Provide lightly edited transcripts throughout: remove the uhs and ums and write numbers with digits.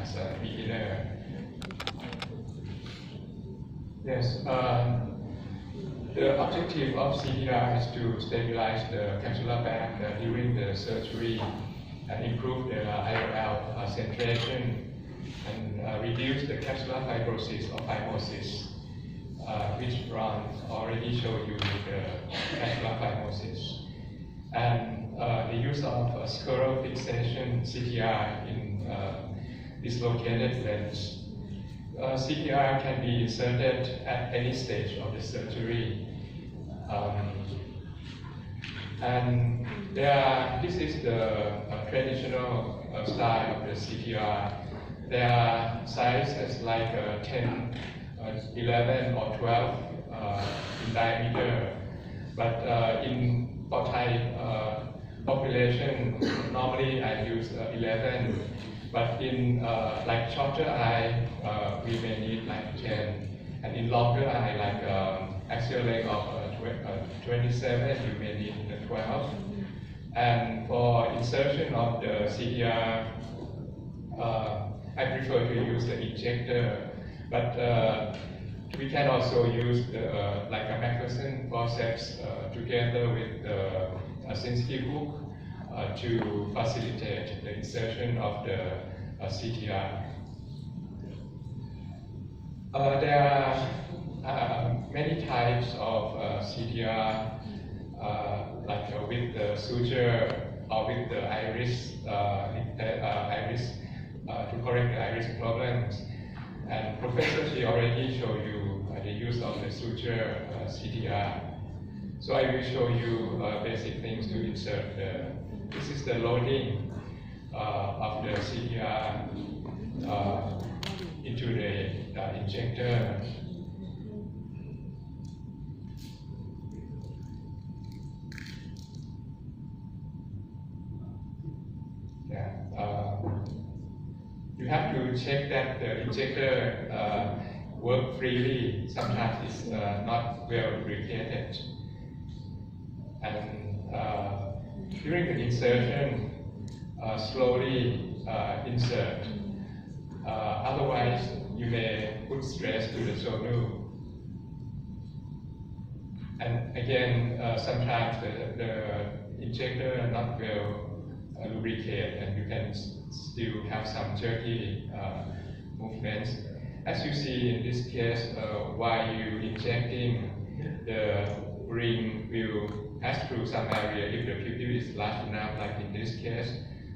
as a beginner. Yes, the objective of CPR is to stabilize the capsular bag during the surgery and improve the IOL centration and reduce the capsular fibrosis or phimosis, which Ron already showed you with the capsular phimosis. And the use of scleral fixation CPR in dislocated lens. CPR can be inserted at any stage of the surgery. And this is the traditional style of the CPR. There are sizes like 10, 11 or 12 in diameter, but for Thai population, normally I use 11, but in like shorter eye, we may need like 10, and in longer eye, like axial length of 27, you may need 12. And for insertion of the CPR, I prefer to use the injector, but we can also use like a McPherson forceps together with a sensitive hook to facilitate the insertion of the CTR. There are many types of CTR, like with the suture or with the iris, to correct the iris problems. And Professor Shi already showed you the use of the suture CTR. So I will show you basic things to insert this is the loading of the CTR into the injector. You have to check that the injector works freely. Sometimes it's not well lubricated. And during the insertion, slowly insert. Otherwise, you may put stress to the zonu. And again, sometimes the injector not well lubricated, and you can still have some jerky movements. As you see in this case, while you injecting, the ring will pass through some area if the pupil is large enough, like in this case.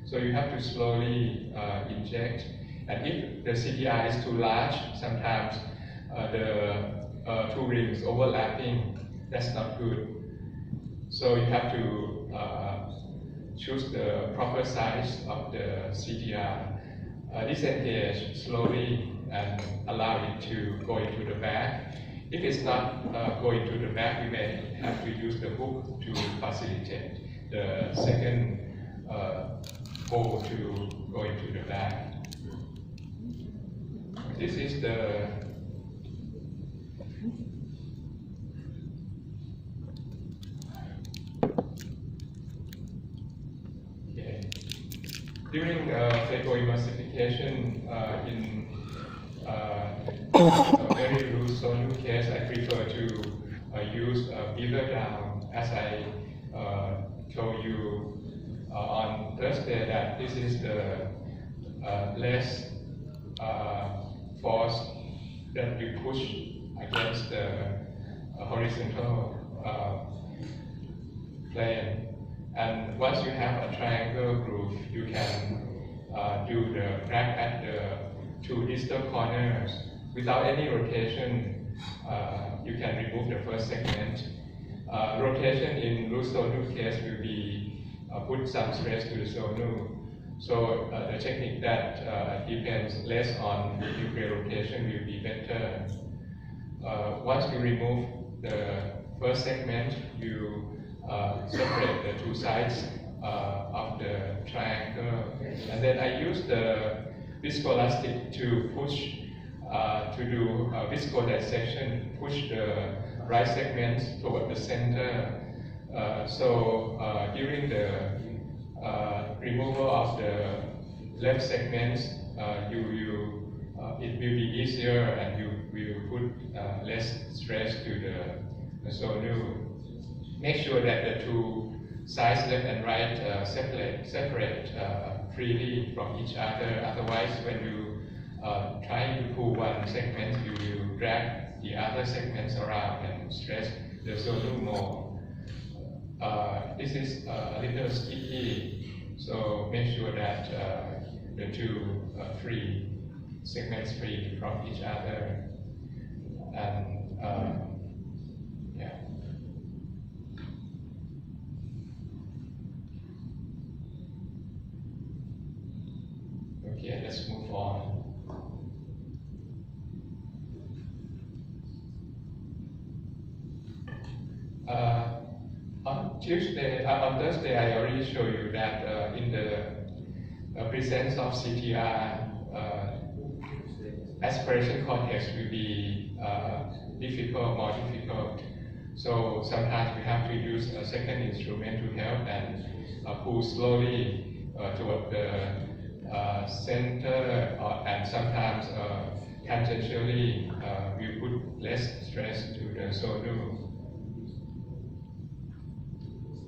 So you have to slowly inject. And if the CTI is too large, sometimes the two rings overlapping, that's not good. So you have to choose the proper size of the CTR. Disengage slowly and allow it to go into the bag. If it's not going to the bag, we may have to use the hook to facilitate the second hole to go into the bag. This is the during phacoemulsification in a very loose zonu case, I prefer to use a beaver down, as I told you on Thursday, that this is the less force that you push against the horizontal plane. And once you have a triangle groove, you can do the crack at the two distal corners. Without any rotation, you can remove the first segment. Rotation in loose zonu case will be put some stress to the zonu. So the technique that depends less on nuclear rotation will be better. Once you remove the first segment, you separate the two sides of the triangle, and then I use the viscoelastic to push to do viscodissection, push the right segment toward the center. So during the removal of the left segments, it will be easier and you will put less stress to the Sonu. Make sure that the two sides, left and right, separate freely from each other. Otherwise, when you try to pull one segment, you will drag the other segments around and stress the Sonu more. This is a little sticky, so make sure that the two segments free from each other. And yeah. Okay, let's move on. On Thursday, I already showed you that in the presence of CTR, aspiration context will be more difficult. So sometimes we have to use a second instrument to help and pull slowly toward the center, and sometimes tangentially we put less stress to the Sonu.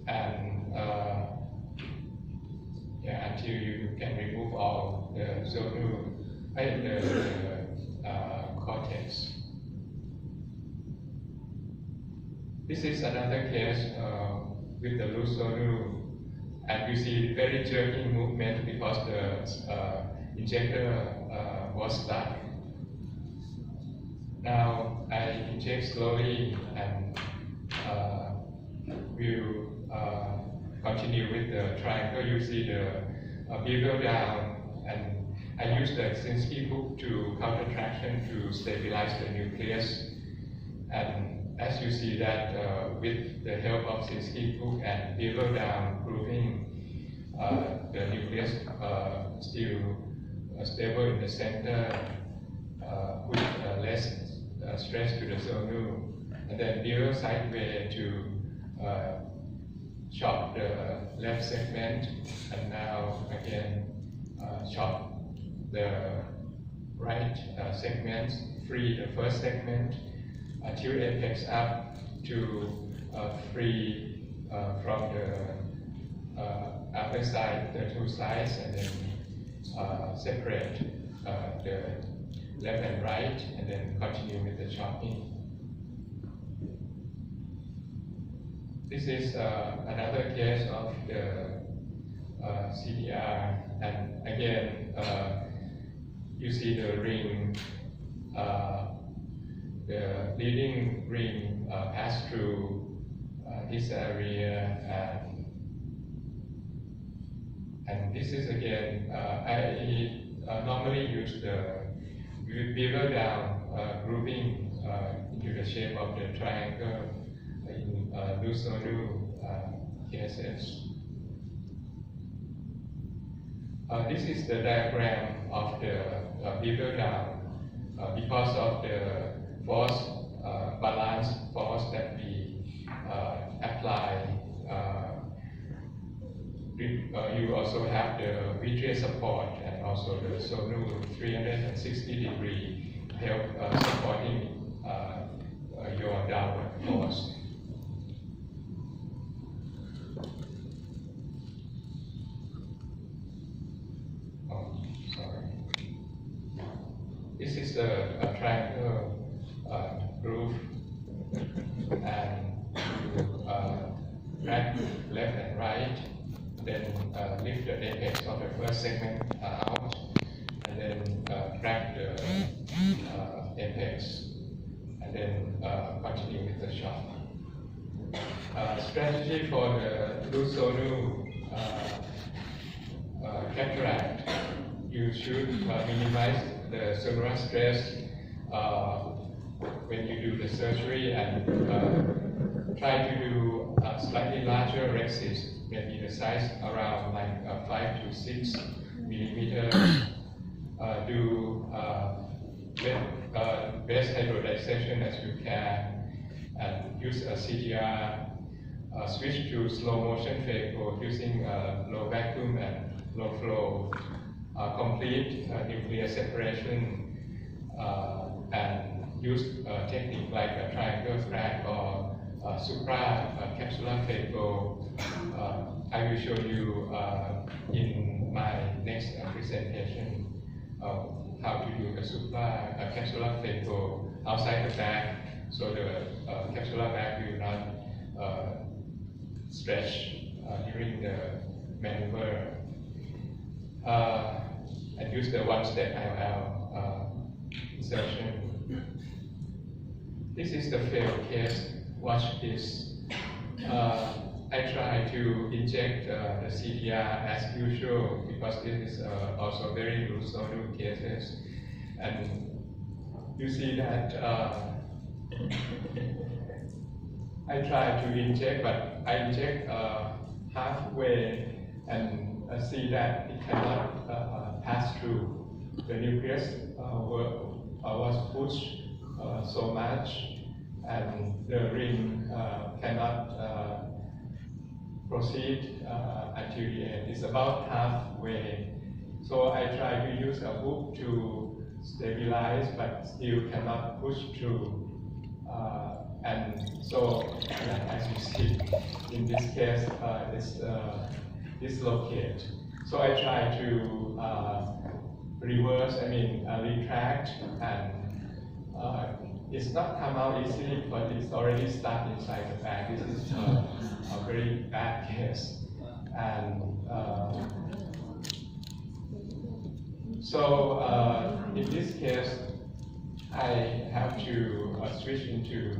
And until you can remove all the Sonu, the cortex. This is another case with the loose Sonu, and you see very jerking movement because the injector was stuck. Now I inject slowly and will continue with the triangle. You see the bevel down, and I use the Krasinski hook to counter traction to stabilize the nucleus. And as you see that with the help of Krasinski hook and bevel down grooving, the nucleus still stable in the center, with less stress to the Sonu, and then bevel sideways to chop the left segment, and now again chop the right segment, free the first segment, tilt apex up to free from the other side, the two sides, and then separate the left and right, and then continue with the chopping. This is another case of the CDR, and again you see the ring, the leading ring pass through this area, and this is again, I normally use the bevel down grooving into the shape of the triangle in loose Sonu cases. This is the diagram of the bevel down because of the force, balance force that we apply. You also have the vitreous support and also the Sonu 360-degree help supporting your downward force. This is the triangle groove, and you drag left and right, then lift the apex of the first segment out, and then drag the apex, and then continue with the shot. Strategy for the loose Sonu cataract: you should minimize the sonoral stress when you do the surgery, and try to do a slightly larger rexis, maybe the size around like 5 to 6 millimeter. Do best hydrodissection as you can, and use a CTR. Switch to slow motion phaco using low vacuum and low flow complete nuclear separation and use technique like a triangle track or supra-capsular phaco. I will show you in my next presentation how to do a supra-capsular phaco outside the bag, so the capsular bag will not stretch during the maneuver. And use the one-step IOL insertion. This is the failed case. Watch this. I try to inject the CTR as usual because this is also very loose cases. And you see that I try to inject, but I inject halfway and see that it cannot pass through. The nucleus was pushed so much, and the ring cannot proceed until the end. It's about halfway. So I try to use a hook to stabilize, but still cannot push through. And so, as you see, in this case, it's dislocate. So I try to reverse, retract, and it's not come out easily, but it's already stuck inside the bag. This is a very bad case. And so in this case, I have to switch into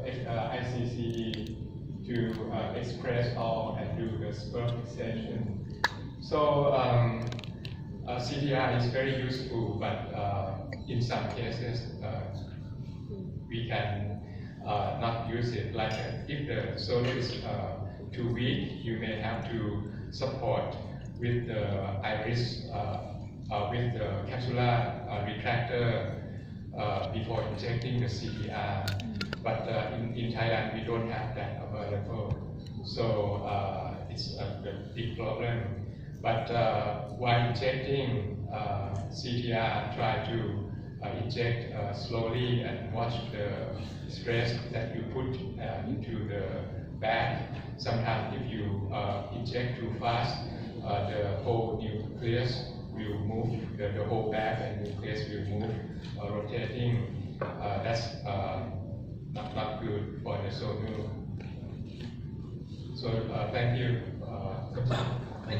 ICCE to express all and do the spur fixation. So CTR is very useful, but in some cases we can not use it. Like if the sole is too weak, you may have to support with the iris, with the capsular retractor before injecting the CTR. But in Thailand, we don't have that available. So it's a big problem. But while injecting CTR, try to inject slowly and watch the stress that you put into the bag. Sometimes if you inject too fast, the whole nucleus will move, the whole bag and nucleus will move, rotating. That's not good for the sonar. So thank you.